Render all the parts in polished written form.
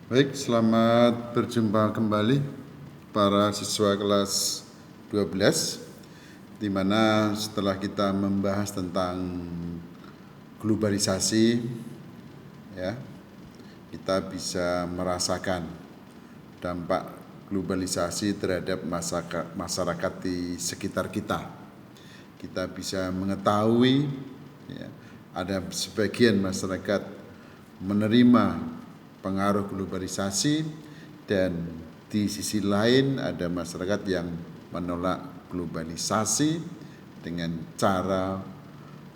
Baik, selamat berjumpa kembali para siswa kelas 12, di mana setelah kita membahas tentang globalisasi, ya, kita bisa merasakan dampak globalisasi terhadap masyarakat di sekitar kita. Kita bisa mengetahui, ya, ada sebagian masyarakat menerima pengaruh globalisasi, dan di sisi lain ada masyarakat yang menolak globalisasi dengan cara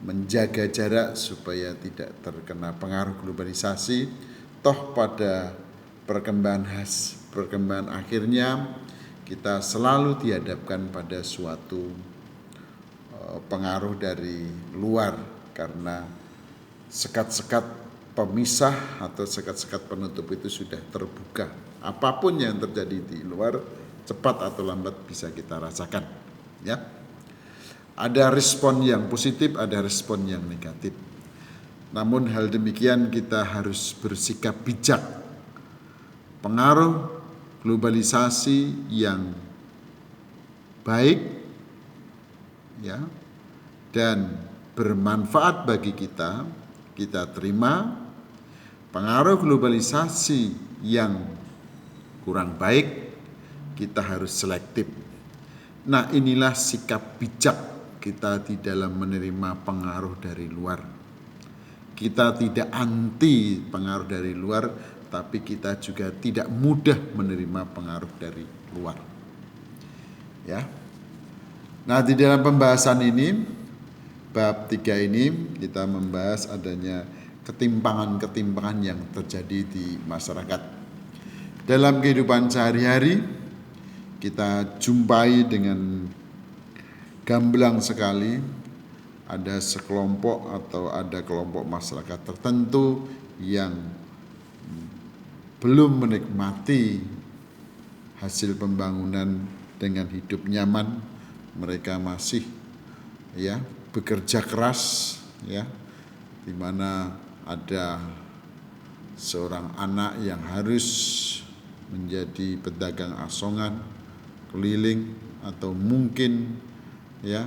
menjaga jarak supaya tidak terkena pengaruh globalisasi. Toh pada perkembangan akhirnya kita selalu dihadapkan pada suatu pengaruh dari luar, karena sekat-sekat pemisah atau sekat-sekat penutup itu sudah terbuka. Apapun yang terjadi di luar, cepat atau lambat bisa kita rasakan, ya. Ada respon yang positif, ada respon yang negatif. Namun hal demikian kita harus bersikap bijak. Pengaruh globalisasi yang baik, ya, dan bermanfaat bagi kita terima. Pengaruh globalisasi yang kurang baik, kita harus selektif. Nah, inilah sikap bijak kita di dalam menerima pengaruh dari luar. Kita tidak anti pengaruh dari luar, tapi kita juga tidak mudah menerima pengaruh dari luar, ya. Nah, di dalam pembahasan ini, bab 3 ini, kita membahas adanya ketimpangan-ketimpangan yang terjadi di masyarakat. Dalam kehidupan sehari-hari, kita jumpai dengan gamblang sekali, ada sekelompok atau ada kelompok masyarakat tertentu yang belum menikmati hasil pembangunan dengan hidup nyaman. Mereka masih, ya, bekerja keras, ya, di mana ada seorang anak yang harus menjadi pedagang asongan keliling, atau mungkin, ya,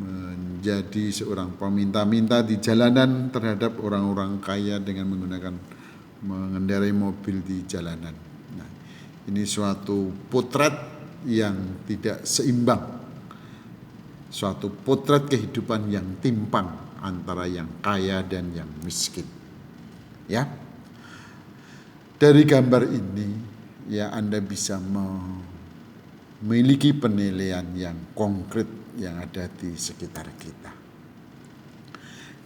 menjadi seorang peminta-minta di jalanan terhadap orang-orang kaya dengan mengendarai mobil di jalanan. Nah, ini suatu potret yang tidak seimbang, suatu potret kehidupan yang timpang antara yang kaya dan yang miskin, ya. Dari gambar ini, ya, Anda bisa memiliki penilaian yang konkret yang ada di sekitar kita.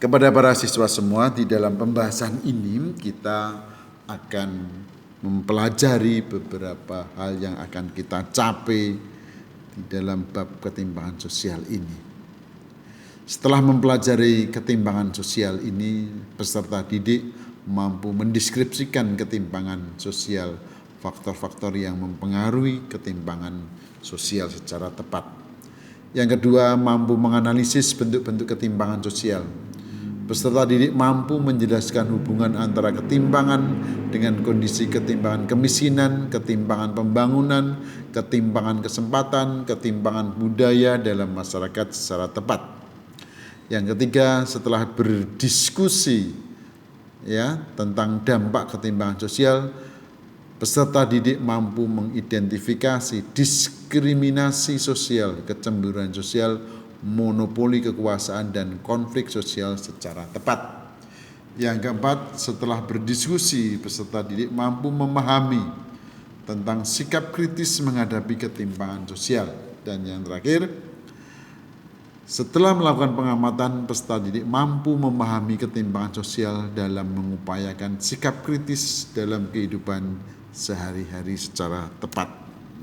Kepada para siswa semua, di dalam pembahasan ini kita akan mempelajari beberapa hal yang akan kita capai di dalam bab ketimpangan sosial ini. Setelah mempelajari ketimpangan sosial ini, peserta didik mampu mendeskripsikan ketimpangan sosial, faktor-faktor yang mempengaruhi ketimpangan sosial secara tepat. Yang kedua, mampu menganalisis bentuk-bentuk ketimpangan sosial. Peserta didik mampu menjelaskan hubungan antara ketimpangan dengan kondisi ketimpangan kemiskinan, ketimpangan pembangunan, ketimpangan kesempatan, ketimpangan budaya dalam masyarakat secara tepat. Yang ketiga, setelah berdiskusi, ya, tentang dampak ketimpangan sosial, peserta didik mampu mengidentifikasi diskriminasi sosial, kecemburuan sosial, monopoli kekuasaan, dan konflik sosial secara tepat. Yang keempat, setelah berdiskusi, peserta didik mampu memahami tentang sikap kritis menghadapi ketimpangan sosial. Dan yang terakhir, setelah melakukan pengamatan, peserta didik mampu memahami ketimpangan sosial dalam mengupayakan sikap kritis dalam kehidupan sehari-hari secara tepat,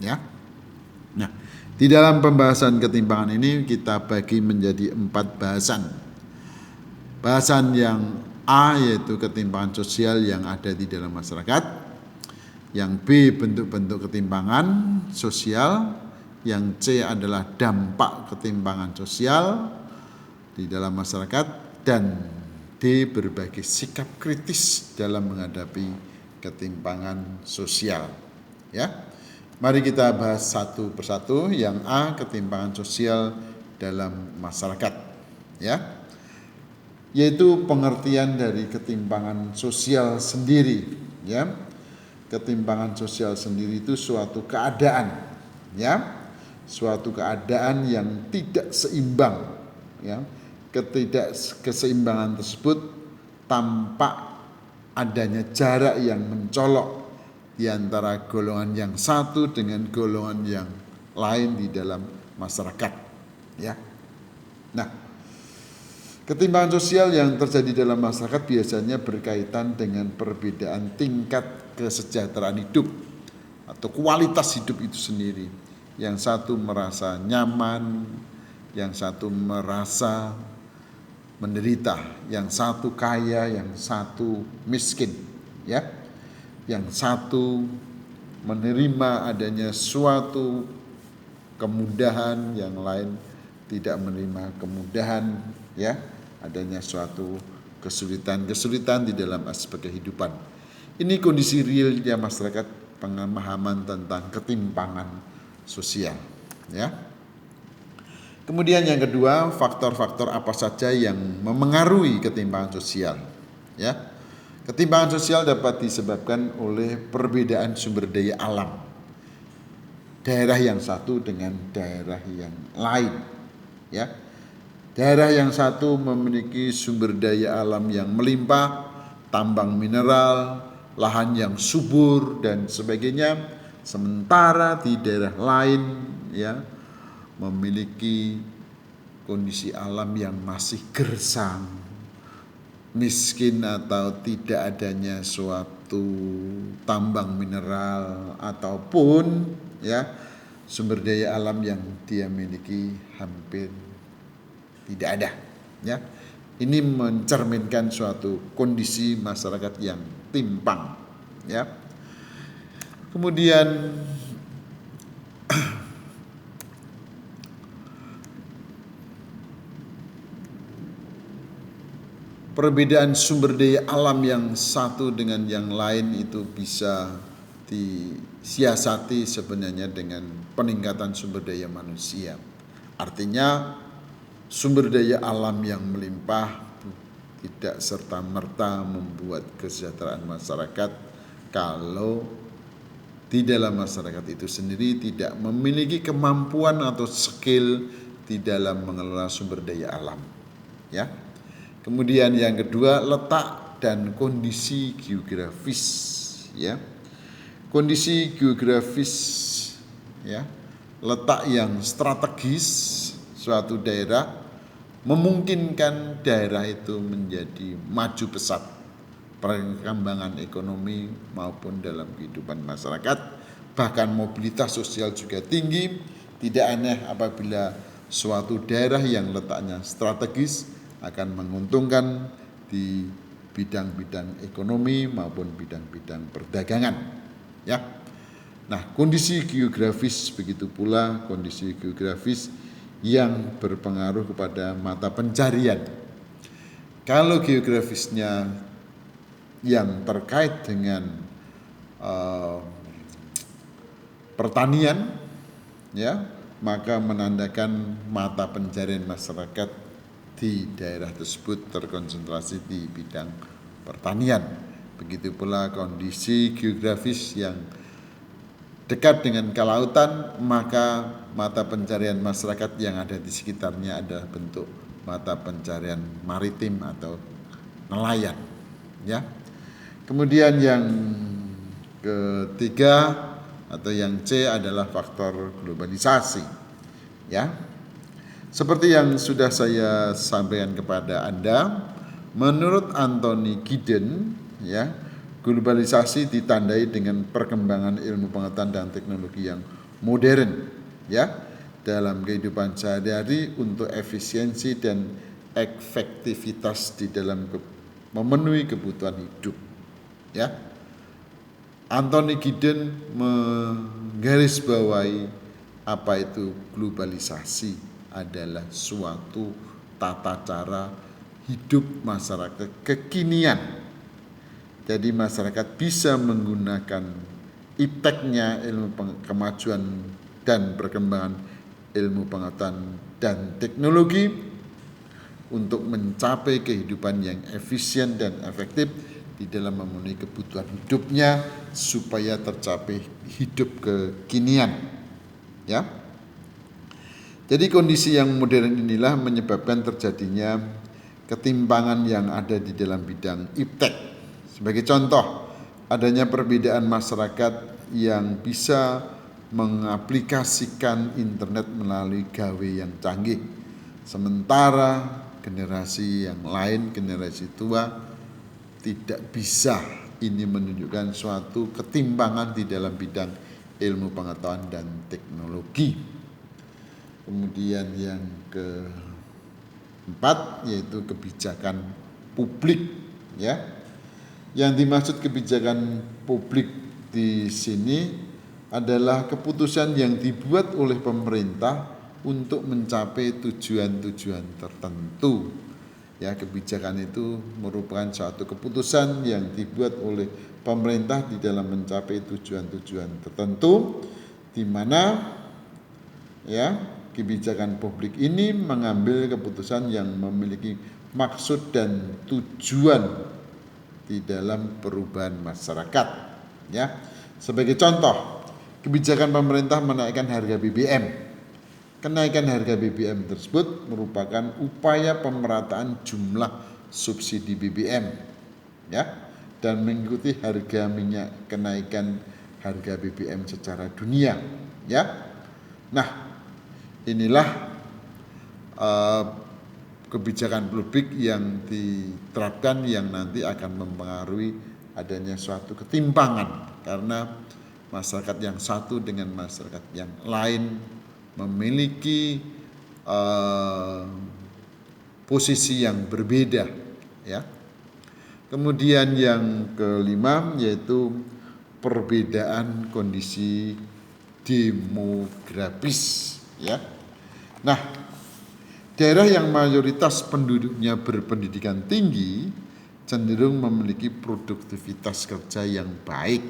ya. Nah, di dalam pembahasan ketimpangan ini kita bagi menjadi 4 bahasan. Bahasan yang A, yaitu ketimpangan sosial yang ada di dalam masyarakat. Yang B, bentuk-bentuk ketimpangan sosial. Yang C adalah dampak ketimpangan sosial di dalam masyarakat. Dan D, berbagai sikap kritis dalam menghadapi ketimpangan sosial. Ya. Mari kita bahas satu persatu. Yang A, ketimpangan sosial dalam masyarakat. Ya. Yaitu pengertian dari ketimpangan sosial sendiri, ya. Ketimpangan sosial sendiri itu suatu keadaan, ya. Suatu keadaan yang tidak seimbang, ya. Ketidakkeseimbangan tersebut tampak adanya jarak yang mencolok di antara golongan yang satu dengan golongan yang lain di dalam masyarakat, ya. Nah, ketimpangan sosial yang terjadi dalam masyarakat biasanya berkaitan dengan perbedaan tingkat kesejahteraan hidup atau kualitas hidup itu sendiri. Yang satu merasa nyaman, yang satu merasa menderita, yang satu kaya, yang satu miskin, ya. Yang satu menerima adanya suatu kemudahan, yang lain tidak menerima kemudahan, ya. Adanya suatu kesulitan di dalam aspek kehidupan. Ini kondisi realnya masyarakat, pemahaman tentang ketimpangan sosial, ya. Kemudian yang kedua, faktor-faktor apa saja yang memengaruhi ketimpangan sosial, ya. Ketimpangan sosial dapat disebabkan oleh perbedaan sumber daya alam daerah yang satu dengan daerah yang lain, ya. Daerah yang satu memiliki sumber daya alam yang melimpah, tambang mineral, lahan yang subur dan sebagainya, sementara di daerah lain, ya, memiliki kondisi alam yang masih gersang, miskin atau tidak adanya suatu tambang mineral ataupun, ya, sumber daya alam yang dia miliki hampir tidak ada, ya. Ini mencerminkan suatu kondisi masyarakat yang timpang, ya. Kemudian perbedaan sumber daya alam yang satu dengan yang lain itu bisa disiasati sebenarnya dengan peningkatan sumber daya manusia. Artinya sumber daya alam yang melimpah tidak serta-merta membuat kesejahteraan masyarakat kalau di dalam masyarakat itu sendiri tidak memiliki kemampuan atau skill di dalam mengelola sumber daya alam, ya. Kemudian yang kedua, letak dan kondisi geografis, ya. Kondisi geografis, ya, letak yang strategis suatu daerah memungkinkan daerah itu menjadi maju pesat perkembangan ekonomi maupun dalam kehidupan masyarakat, bahkan mobilitas sosial juga tinggi. Tidak aneh apabila suatu daerah yang letaknya strategis akan menguntungkan di bidang-bidang ekonomi maupun bidang-bidang perdagangan, ya. Nah, kondisi geografis begitu pula kondisi geografis yang berpengaruh kepada mata pencarian. Kalau geografisnya yang terkait dengan pertanian, ya, maka menandakan mata pencarian masyarakat di daerah tersebut terkonsentrasi di bidang pertanian. Begitu pula kondisi geografis yang dekat dengan kelautan, maka mata pencarian masyarakat yang ada di sekitarnya adalah bentuk mata pencarian maritim atau nelayan, ya. Kemudian yang ketiga atau yang C adalah faktor globalisasi, ya. Seperti yang sudah saya sampaikan kepada Anda, menurut Anthony Giddens, ya, globalisasi ditandai dengan perkembangan ilmu pengetahuan dan teknologi yang modern, ya, dalam kehidupan sehari-hari untuk efisiensi dan efektivitas di dalam memenuhi kebutuhan hidup, ya. Anthony Giddens menggarisbawahi apa itu globalisasi adalah suatu tata cara hidup masyarakat kekinian Jadi masyarakat bisa menggunakan ipteknya, ilmu kemajuan dan perkembangan ilmu pengetahuan dan teknologi untuk mencapai kehidupan yang efisien dan efektif di dalam memenuhi kebutuhan hidupnya supaya tercapai hidup kekinian. Ya. Jadi kondisi yang modern inilah menyebabkan terjadinya ketimpangan yang ada di dalam bidang iptek. Sebagai contoh, adanya perbedaan masyarakat yang bisa mengaplikasikan internet melalui gawe yang canggih. Sementara generasi yang lain, generasi tua, tidak bisa. Ini menunjukkan suatu ketimpangan di dalam bidang ilmu pengetahuan dan teknologi. Kemudian yang keempat yaitu kebijakan publik, ya. Yang dimaksud kebijakan publik di sini adalah keputusan yang dibuat oleh pemerintah untuk mencapai tujuan-tujuan tertentu. Ya, kebijakan itu merupakan suatu keputusan yang dibuat oleh pemerintah di dalam mencapai tujuan-tujuan tertentu, di mana ya kebijakan publik ini mengambil keputusan yang memiliki maksud dan tujuan di dalam perubahan masyarakat. Ya, sebagai contoh, kebijakan pemerintah menaikkan harga BBM. Kenaikan harga BBM tersebut merupakan upaya pemerataan jumlah subsidi BBM, ya, dan mengikuti harga minyak, kenaikan harga BBM secara dunia, ya. Nah, inilah kebijakan publik yang diterapkan yang nanti akan mempengaruhi adanya suatu ketimpangan karena masyarakat yang satu dengan masyarakat yang lain memiliki posisi yang berbeda, ya. Kemudian yang kelima yaitu perbedaan kondisi demografis, ya. Nah, daerah yang mayoritas penduduknya berpendidikan tinggi cenderung memiliki produktivitas kerja yang baik,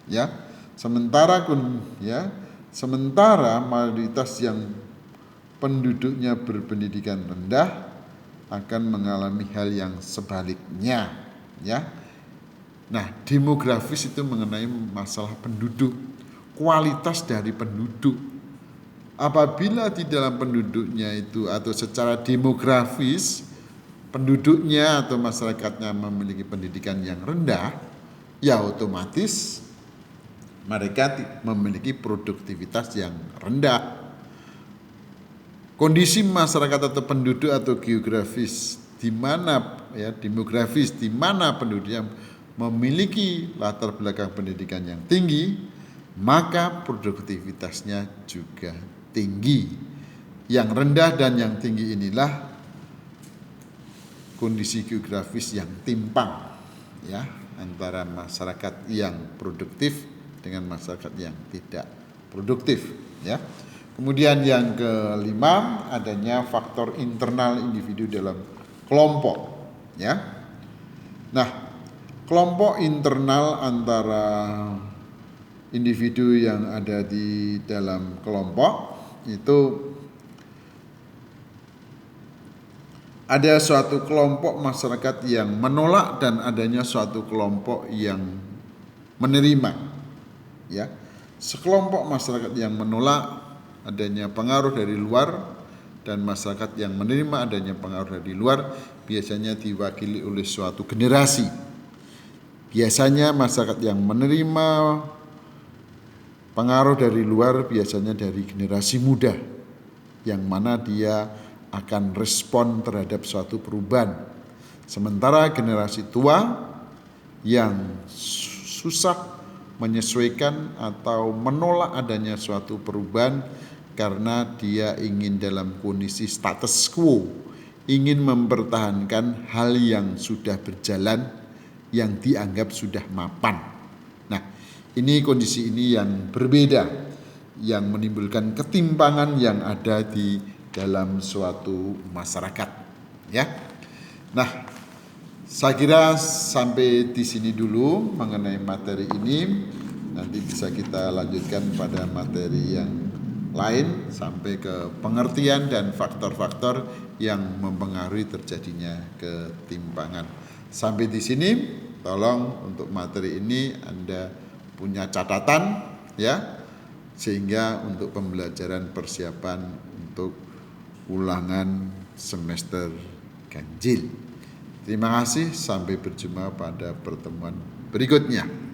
ya. Sementara mayoritas yang penduduknya berpendidikan rendah akan mengalami hal yang sebaliknya, ya. Nah, demografis itu mengenai masalah penduduk, kualitas dari penduduk. Apabila di dalam penduduknya itu atau secara demografis penduduknya atau masyarakatnya memiliki pendidikan yang rendah, ya otomatis mereka memiliki produktivitas yang rendah. Kondisi masyarakat atau penduduk atau geografis di mana ya demografis di mana penduduknya memiliki latar belakang pendidikan yang tinggi, maka produktivitasnya juga tinggi. Yang rendah dan yang tinggi inilah kondisi geografis yang timpang, ya, antara masyarakat yang produktif dengan masyarakat yang tidak produktif, ya. Kemudian yang kelima adanya faktor internal individu dalam kelompok, ya. Nah, kelompok internal antara individu yang ada di dalam kelompok itu ada suatu kelompok masyarakat yang menolak dan adanya suatu kelompok yang menerima, ya. Sekelompok masyarakat yang menolak adanya pengaruh dari luar dan masyarakat yang menerima adanya pengaruh dari luar biasanya diwakili oleh suatu generasi. Biasanya masyarakat yang menerima pengaruh dari luar biasanya dari generasi muda yang mana dia akan respon terhadap suatu perubahan. Sementara generasi tua yang susah menyesuaikan atau menolak adanya suatu perubahan karena dia ingin dalam kondisi status quo, ingin mempertahankan hal yang sudah berjalan, yang dianggap sudah mapan. Nah, ini kondisi ini yang berbeda, yang menimbulkan ketimpangan yang ada di dalam suatu masyarakat, ya. Nah, Saya kira sampai di sini dulu mengenai materi ini. Nanti bisa kita lanjutkan pada materi yang lain sampai ke pengertian dan faktor-faktor yang mempengaruhi terjadinya ketimpangan. Sampai di sini, tolong untuk materi ini Anda punya catatan ya, sehingga untuk pembelajaran persiapan untuk ulangan semester ganjil. Terima kasih, sampai berjumpa pada pertemuan berikutnya.